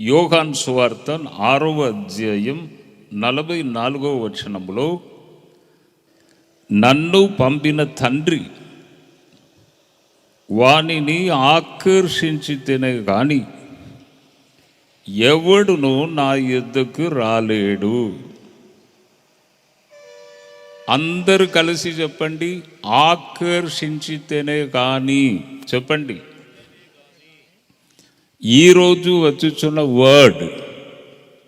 యోహాను సువార్త 6వ అధ్యాయం 44వ వచనములో, నన్ను పంపిన తండ్రి వానిని ఆకర్షించితేనే గాని ఎవడును నా యొద్దకు రాలేడు. అందరూ కలిసి చెప్పండి, ఆకర్షించితేనే కానీ. చెప్పండి. ఈరోజు వచ్చుచున్న వర్డ్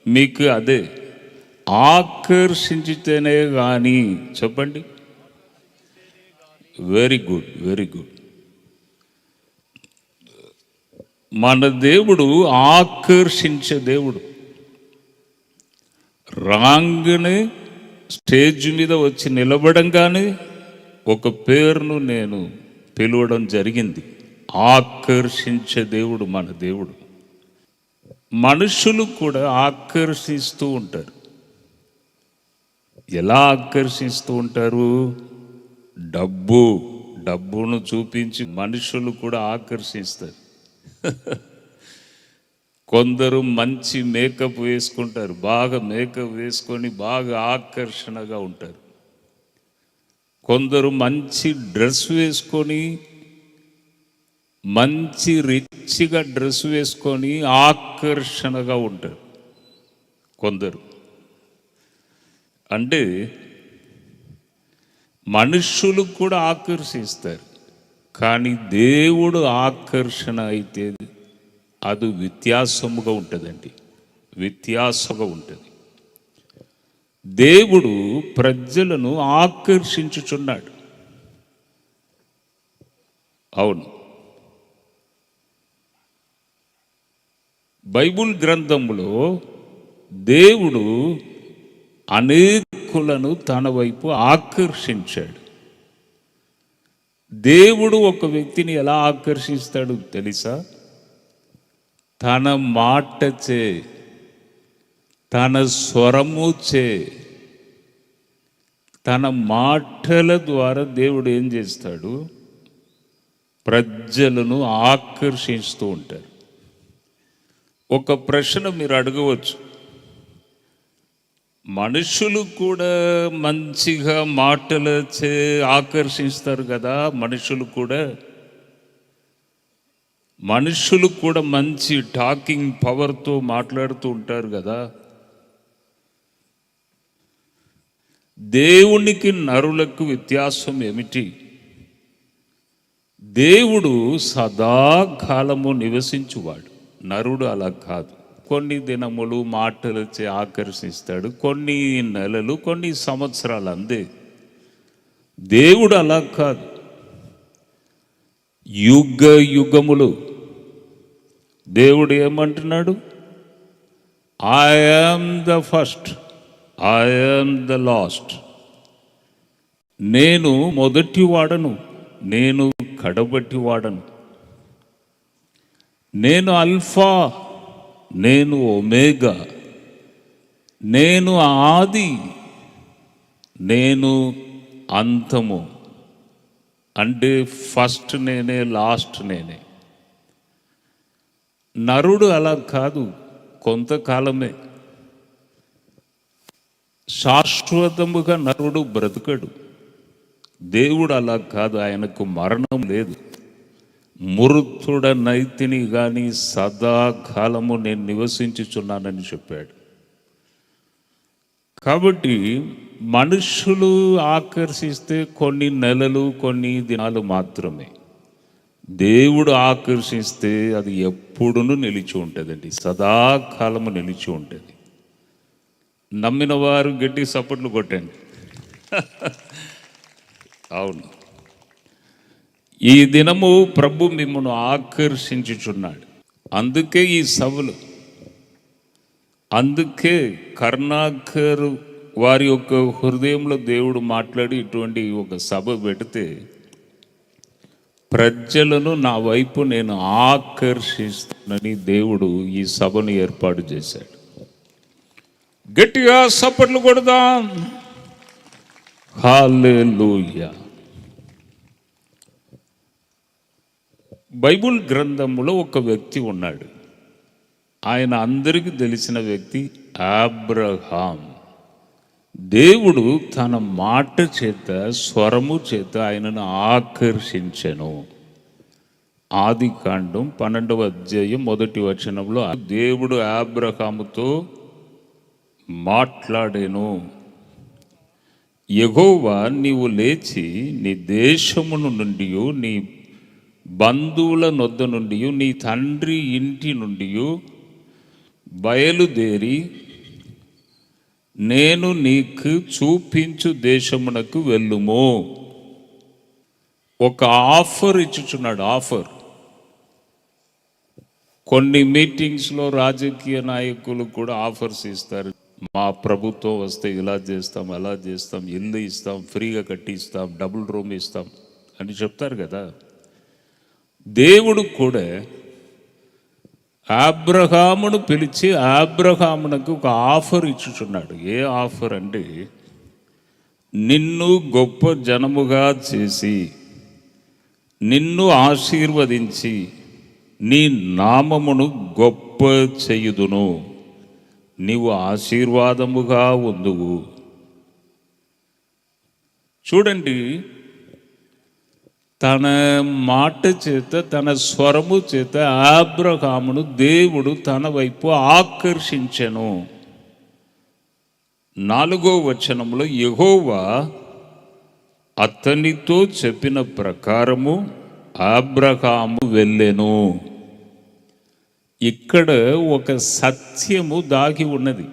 మీకు అదే, ఆకర్షించితేనే కానీ. చెప్పండి. Very good, very good. మన దేవుడు ఆకర్షించే దేవుడు. రాంగ్నే స్టేజ్ మీద వచ్చి నిలబడంగానే ఒక పేరును నేను పిలవడం జరిగింది. ఆకర్షించే దేవుడు మన దేవుడు. మనుషులు కూడా ఆకర్షిస్తూ ఉంటారు. ఎలా ఆకర్షిస్తూ ఉంటారు? డబ్బును చూపించి మనుషులు కూడా ఆకర్షిస్తారు. కొందరు మంచి మేకప్ వేసుకుంటారు, బాగా మేకప్ వేసుకొని బాగా ఆకర్షణగా ఉంటారు. కొందరు మంచి డ్రెస్ వేసుకొని, మంచి రిచ్గా డ్రెస్ వేసుకొని ఆకర్షణగా ఉంటారు కొందరు. అంటే మనుషులు కూడా ఆకర్షిస్తారు, కానీ దేవుడు ఆకర్షణ అయితే అది వ్యత్యాసముగా ఉంటుందండి, వ్యత్యాసంగా ఉంటుంది. దేవుడు ప్రజలను ఆకర్షించుచున్నాడు. అవును, బైబిల్ గ్రంథంలో దేవుడు అనేకులను తన వైపు ఆకర్షించాడు. దేవుడు ఒక వ్యక్తిని ఎలా ఆకర్షిస్తాడు తెలుసా? తన మాటచే, తన స్వరముచే, తన మాటల ద్వారా దేవుడు ఏం చేస్తాడు? ప్రజలను ఆకర్షిస్తూ ఉంటారు. ఒక ప్రశ్న మీరు అడగవచ్చు, మనుషులు కూడా మంచిగా మాటలచే ఆకర్షిస్తారు కదా, మనుషులు కూడా మంచి టాకింగ్ పవర్తో మాట్లాడుతూ ఉంటారు కదా. దేవునికి నరులకు వ్యత్యాసం ఏమిటి? దేవుడు సదాకాలము నివసించువాడు, నరుడు అలా కాదు. కొన్ని దినములు మాటలచే ఆకర్షిస్తాడు, కొన్ని నెలలు, కొన్ని సంవత్సరాలు, అందే. దేవుడు అలా కాదు, యుగ యుగములు. దేవుడు ఏమంటున్నాడు? I am the first, I am the last. నేను మొదటి వాడను, నేను కడబట్టి వాడను. నేను అల్ఫా, నేను ఒమేగా, నేను ఆది, నేను అంతము. అంటే ఫస్ట్ నేనే, లాస్ట్ నేనే. నరుడు అలా కాదు, కొంతకాలమే. శాశ్వతముగా నరుడు బ్రతకడు. దేవుడు అలా కాదు, ఆయనకు మరణం లేదు. మృతుడనైతిని కానీ సదాకాలము నేను నివసించుచున్నానని చెప్పాడు. కాబట్టి మనుషులు ఆకర్షిస్తే కొన్ని నెలలు, కొన్ని దినాలు మాత్రమే. దేవుడు ఆకర్షిస్తే అది ఎప్పుడునూ నిలిచి ఉంటుందండి, సదాకాలము నిలిచి ఉంటుంది. నమ్మిన వారు గట్టి సపోర్ట్లు కొట్టండి. అవును, ఈ దినము ప్రభు మిమ్మల్ని ఆకర్షించుచున్నాడు. అందుకే ఈ సభలు, అందుకే కరుణాకర్ వారి యొక్క హృదయంలో దేవుడు మాట్లాడి ఇటువంటి ఒక సభ పెడితే ప్రజలను నా వైపు నేను ఆకర్షిస్తానని దేవుడు ఈ సభను ఏర్పాటు చేశాడు. గట్టిగా సప్పట్లు కొడదాం. హల్లెలూయా. బైబిల్ గ్రంథంలో ఒక వ్యక్తి ఉన్నాడు. ఆయన అందరికీ తెలిసిన వ్యక్తి అబ్రహాం. దేవుడు తన మాట చేత, స్వరము చేత ఆయనను ఆకర్షించెను. ఆదికాండం 12వ అధ్యాయం 1వ వచనంలో దేవుడు అబ్రహాముతో మాట్లాడెను. యెహోవా నీవు లేచి నీ దేశమును నుండి, నీ బంధువుల నొద్ద నుండి, నీ తండ్రి ఇంటి నుండి బయలుదేరి నేను నీకు చూపించు దేశమునకు వెళ్ళుము. ఒక ఆఫర్ ఇచ్చుచున్నాడు. ఆఫర్. కొన్ని మీటింగ్స్లో రాజకీయ నాయకులు కూడా ఆఫర్స్ ఇస్తారు. మా ప్రభుత్వం వస్తే ఇలా చేస్తాం, అలా చేస్తాం, ఇల్లు ఇస్తాం, ఫ్రీగా కట్టిస్తాం, డబుల్ రూమ్ ఇస్తాం అని చెప్తారు కదా. దేవుడు కూడా అబ్రహామును పిలిచి అబ్రహామునకు ఒక ఆఫర్ ఇచ్చుచున్నాడు. ఏ ఆఫర్ అంటే, నిన్ను గొప్ప జనముగా చేసి, నిన్ను ఆశీర్వదించి, నీ నామమును గొప్ప చేయుదును, నీవు ఆశీర్వాదముగా ఉందువు. చూడండి, తన మాట చేత, తన స్వరము చేత అబ్రహామును దేవుడు తన వైపు ఆకర్షించెను. 4వ వచనంలో యెహోవా అతనితో చెప్పిన ప్రకారము అబ్రహాము వెళ్ళెను. ఇక్కడ ఒక సత్యము దాగి ఉన్నది.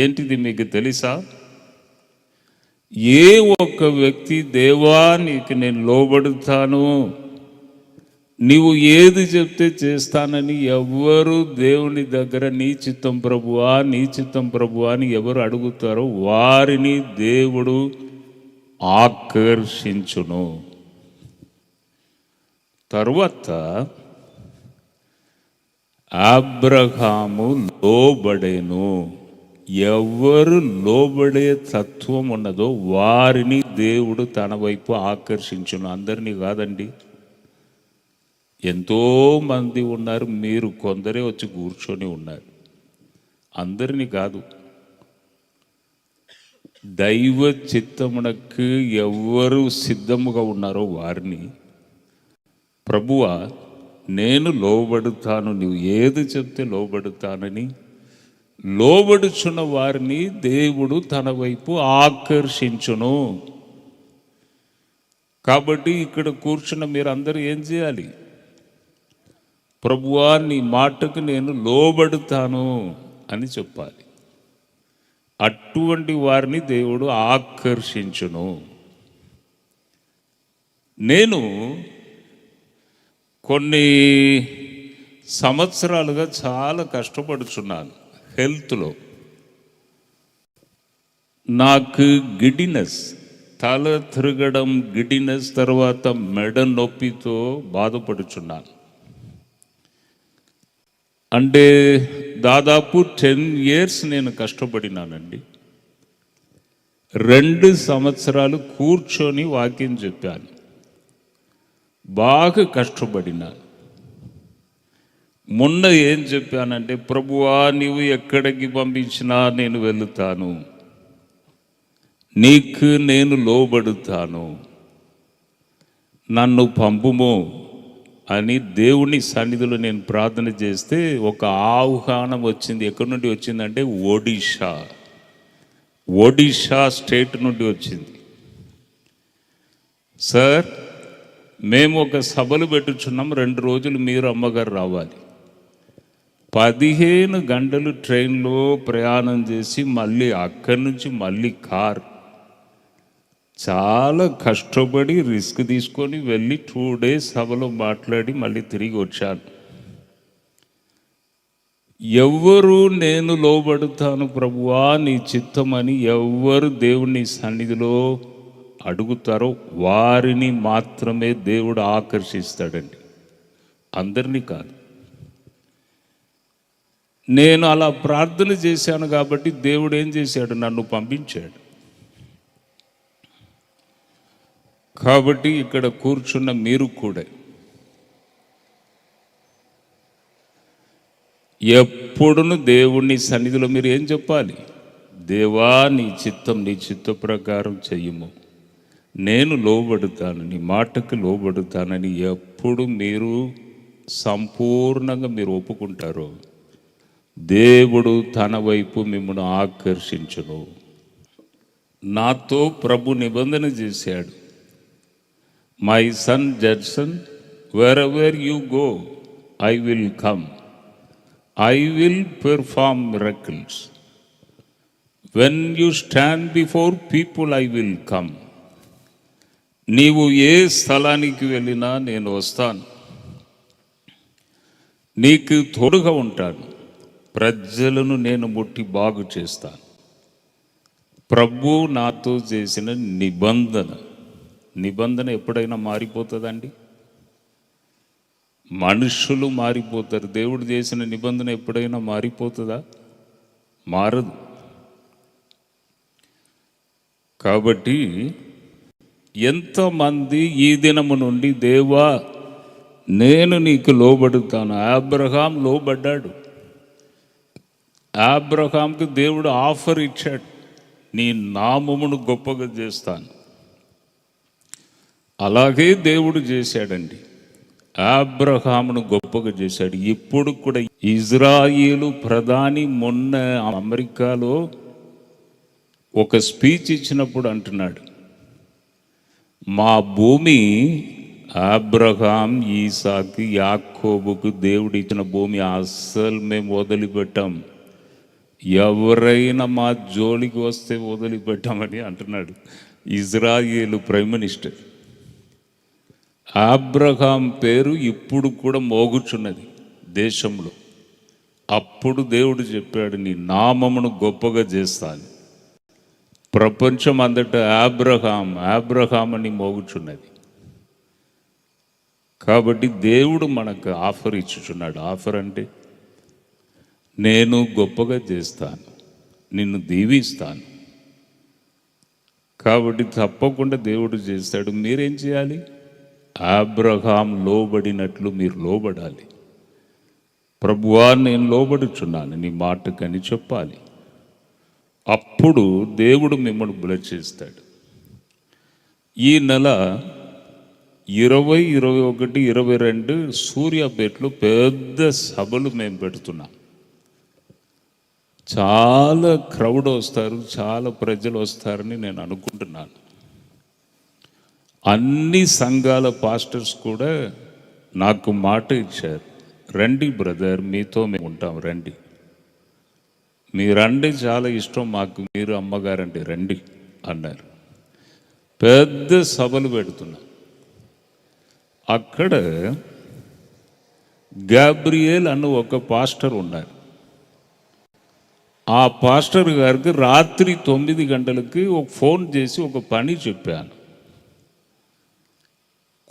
ఏంటిది మీకు తెలుసా? ఏ ఒక్క వ్యక్తి దేవా నీకు నేను లోబడుతాను, నీవు ఏది చెప్తే చేస్తానని ఎవరు దేవుని దగ్గర నీ చిత్తం ప్రభువా, నీ చిత్తం ప్రభువా అని ఎవరు అడుగుతారో వారిని దేవుడు ఆకర్షించును. తరువాత అబ్రహాము లోబడెను. ఎవరు లోబడే తత్వం ఉన్నదో వారిని దేవుడు తన వైపు ఆకర్షించును. అందరినీ కాదండి, ఎంతోమంది ఉన్నారు, మీరు కొందరే వచ్చి కూర్చొని ఉన్నారు. అందరినీ కాదు. దైవ చిత్తమునకు ఎవరు సిద్ధముగా ఉన్నారో వారిని ప్రభువా నేను లోబడుతాను, నువ్వు ఏది చెప్తే లోబడుతానని లోబడుచున్న వారిని దేవుడు తన వైపు ఆకర్షించును. కాబట్టి ఇక్కడ కూర్చున్న మీరు అందరూ ఏం చేయాలి? ప్రభువా నీ మాటకు నేను లోబడుతాను అని చెప్పాలి. అటువంటి వారిని దేవుడు ఆకర్షించును. నేను కొన్ని సంవత్సరాలుగా చాలా కష్టపడుచున్నాను హెల్త్లో. నాకు గిడినెస్, తల తిరగడం, గిడినెస్, తర్వాత మెడ నొప్పితో బాధపడుచున్నాను. అంటే దాదాపు 10 years నేను కష్టపడినానండి. 2 సంవత్సరాలు కూర్చొని వాక్యం చెప్పాను. బాగా కష్టపడినాను. మొన్న ఏం చెప్పానంటే, ప్రభువా నీవు ఎక్కడికి పంపించినా నేను వెళుతాను, నీకు నేను లోబడుతాను, నన్ను పంపుము అని దేవుని సన్నిధిలో నేను ప్రార్థన చేస్తే ఒక ఆహ్వానం వచ్చింది. ఎక్కడి నుండి వచ్చిందంటే ఒడిషా స్టేట్ నుండి వచ్చింది. సార్ మేము ఒక సభలు పెట్టుచున్నాం, 2 రోజులు మీరు అమ్మగారు రావాలి. 15 గంటలు ట్రైన్లో ప్రయాణం చేసి మళ్ళీ అక్కడి నుంచి మళ్ళీ కార్, చాలా కష్టపడి రిస్క్ తీసుకొని వెళ్ళి 2 days సభలో మాట్లాడి మళ్ళీ తిరిగి వచ్చాను. ఎవ్వరు నేను లోబడుతాను ప్రభువా నీ చిత్తమని ఎవ్వరు దేవుని సన్నిధిలో అడుగుతారో వారిని మాత్రమే దేవుడు ఆకర్షిస్తాడండి, అందరినీ కాదు. నేను అలా ప్రార్థన చేశాను కాబట్టి దేవుడు ఏం చేశాడు? నన్ను పంపించాడు. కాబట్టి ఇక్కడ కూర్చున్న మీరు కూడా ఎప్పుడును దేవుని సన్నిధిలో మీరు ఏం చెప్పాలి? దేవా, నీ చిత్తం, నీ చిత్త ప్రకారం చెయ్యము, నేను లోబడుతాను, నీ మాటకు లోబడుతానని ఎప్పుడు మీరు సంపూర్ణంగా మీరు ఒప్పుకుంటారో దేవుడు తన వైపు మిమ్మల్ని ఆకర్షించును. నాతో ప్రభు నిబంధన చేశాడు, my son Judson, wear ever you go I will come, I will perform miracles, when you stand before people I will come. నీవు ఏ స్థలానికి వెళ్ళినా నేను వస్తాను, నీకు తోడుగా ఉంటాను, ప్రజలను నేను ముట్టి బాగు చేస్తాను. ప్రభు నాతో చేసిన నిబంధన ఎప్పుడైనా మారిపోతుందండి? మనుషులు మారిపోతారు, దేవుడు చేసిన నిబంధన ఎప్పుడైనా మారిపోతుందా? మారదు. కాబట్టి ఎంతమంది ఈ దినము నుండి దేవా నేను నీకు లోబడుతాను. అబ్రహాం లోబడ్డాడు. అబ్రహాంకు దేవుడు ఆఫర్ ఇచ్చాడు, నీ నామమును గొప్పగా చేస్తాను. అలాగే దేవుడు చేశాడండి, అబ్రహామును గొప్పగా చేశాడు. ఇప్పుడు కూడా ఇజ్రాయేలు ప్రధాని మొన్న అమెరికాలో ఒక స్పీచ్ ఇచ్చినప్పుడు అంటున్నాడు, మా భూమి అబ్రహాం, ఈసాకు, యాకోబుకు దేవుడు ఇచ్చిన భూమి అస్సలు మేము వదిలిపెట్టాం, ఎవరైనా మా జోలికి వస్తే వదిలిపెట్టామని అంటున్నాడు ఇజ్రాయేలు ప్రైమ్ మినిస్టర్. అబ్రహాం పేరు ఇప్పుడు కూడా మోగుచున్నది దేశంలో. అప్పుడు దేవుడు చెప్పాడు, నీ నామమును గొప్పగా చేస్తాను. ప్రపంచం అంతటా అబ్రహాం అని మోగుచున్నది. కాబట్టి దేవుడు మనకు ఆఫర్ ఇచ్చుచున్నాడు. ఆఫర్ అంటే నేను గొప్పగా చేస్తాను, నిన్ను దీవిస్తాను. కాబట్టి తప్పకుండా దేవుడు చేస్తాడు. మీరేం చేయాలి? అబ్రహాం లోబడినట్లు మీరు లోబడాలి. ప్రభువా, నేను లోబడుచున్నాను నీ మాటకని చెప్పాలి. అప్పుడు దేవుడు మిమ్మల్ని బ్లెస్ చేస్తాడు. ఈ నెల 20, 21, 22 సూర్యాపేటలో పెద్ద సభలు మేము పెడుతున్నాం. చాలా క్రౌడ్ వస్తారు, చాలా ప్రజలు వస్తారని నేను అనుకుంటున్నాను. అన్ని సంఘాల పాస్టర్స్ కూడా నాకు మాట ఇచ్చారు, రండి బ్రదర్, మీతో మేము ఉంటాం, రండి, మీరండి, చాలా ఇష్టం మాకు, మీరు అమ్మగారండి, రండి అన్నారు. పెద్ద సభలు పెడుతున్నాం. అక్కడ గాబ్రియేల్ అన్న ఒక పాస్టర్ ఉన్నారు. ఆ పాస్టర్ గారికి రాత్రి 9 గంటలకి ఒక ఫోన్ చేసి ఒక పని చెప్పాను,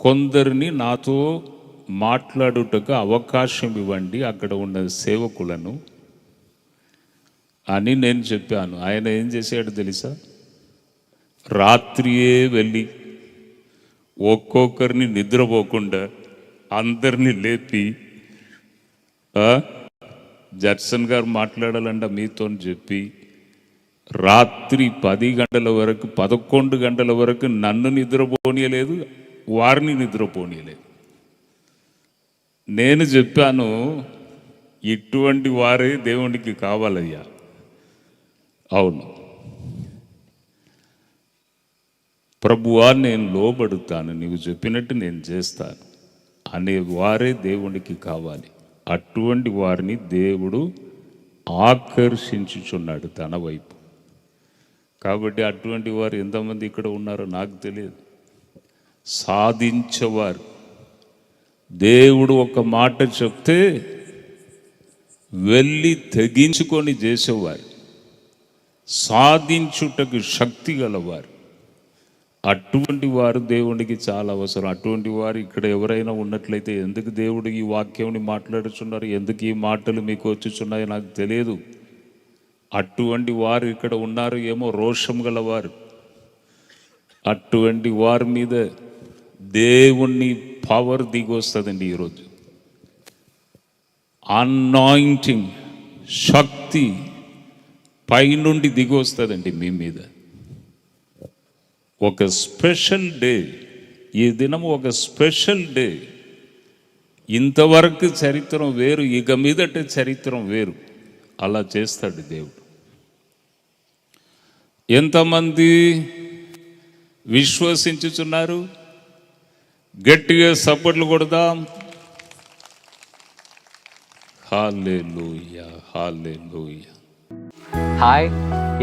కొందరిని నాతో మాట్లాడుటకు అవకాశం ఇవ్వండి అక్కడ ఉన్న సేవకులను అని నేను చెప్పాను. ఆయన ఏం చేశాడు తెలుసా? రాత్రియే వెళ్ళి ఒక్కొక్కరిని నిద్రపోకుండా అందరినీ లేపి, జడ్సన్ గారు మాట్లాడాలంట మీతో చెప్పి, రాత్రి 10 గంటల వరకు 11 గంటల వరకు నన్ను నిద్రపోనీయలేదు, వారిని నిద్రపోనీయలేదు. నేను చెప్పాను, ఇటువంటి వారే దేవునికి కావాలయ్యా. అవును ప్రభువా, నేను లోబడుతాను, నీవు చెప్పినట్టు నేను చేస్తాను అనే వారే దేవునికి కావాలి. అటువంటి వారిని దేవుడు ఆకర్షించుచున్నాడు తన వైపు. కాబట్టి అటువంటి వారు ఎంతమంది ఇక్కడ ఉన్నారో నాకు తెలియదు. సాధించేవారు, దేవుడు ఒక మాట చెప్తే వెళ్ళి తెగించుకొని చేసేవారు, సాధించుటకు శక్తి గలవారు, అటువంటి వారు దేవునికి చాలా అవసరం. అటువంటి వారు ఇక్కడ ఎవరైనా ఉన్నట్లయితే, ఎందుకు దేవుడు ఈ వాక్యంని మాట్లాడుచున్నారు, ఎందుకు ఈ మాటలు మీకు వచ్చుచున్నాయో నాకు తెలియదు. అటువంటి వారు ఇక్కడ ఉన్నారు, ఏమో రోషం గలవారు. అటువంటి వారి మీద దేవుణ్ణి పవర్ దిగొస్తుందండి ఈరోజు. అనాయింటింగ్, శక్తి పైనుండి దిగి వస్తుందండి మీ మీద. ఒక స్పెషల్ డే, ఈ దినం ఒక స్పెషల్ డే. ఇంతవరకు చరిత్రం వేరు, ఇక మీదట చరిత్రం వేరు. అలా చేస్తాడు దేవుడు. ఎంతమంది విశ్వసించుచున్నారు? గట్టిగా సపోర్ట్లు కొడదాం. హల్లెలూయా, హల్లెలూయా. హాయ్,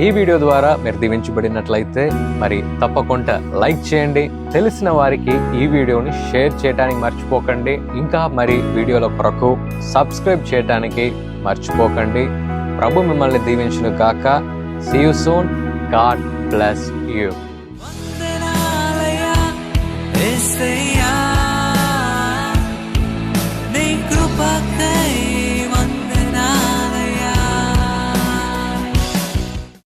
ఈ వీడియో ద్వారా మీరు దీవించబడినట్లయితే మరి తప్పకుండా లైక్ చేయండి. తెలిసిన వారికి ఈ వీడియోని షేర్ చేయడానికి మర్చిపోకండి. ఇంకా మరి వీడియోల కొరకు సబ్స్క్రైబ్ చేయడానికి మర్చిపోకండి. ప్రభు మిమ్మల్ని దీవించును గాక. See you soon. God bless you.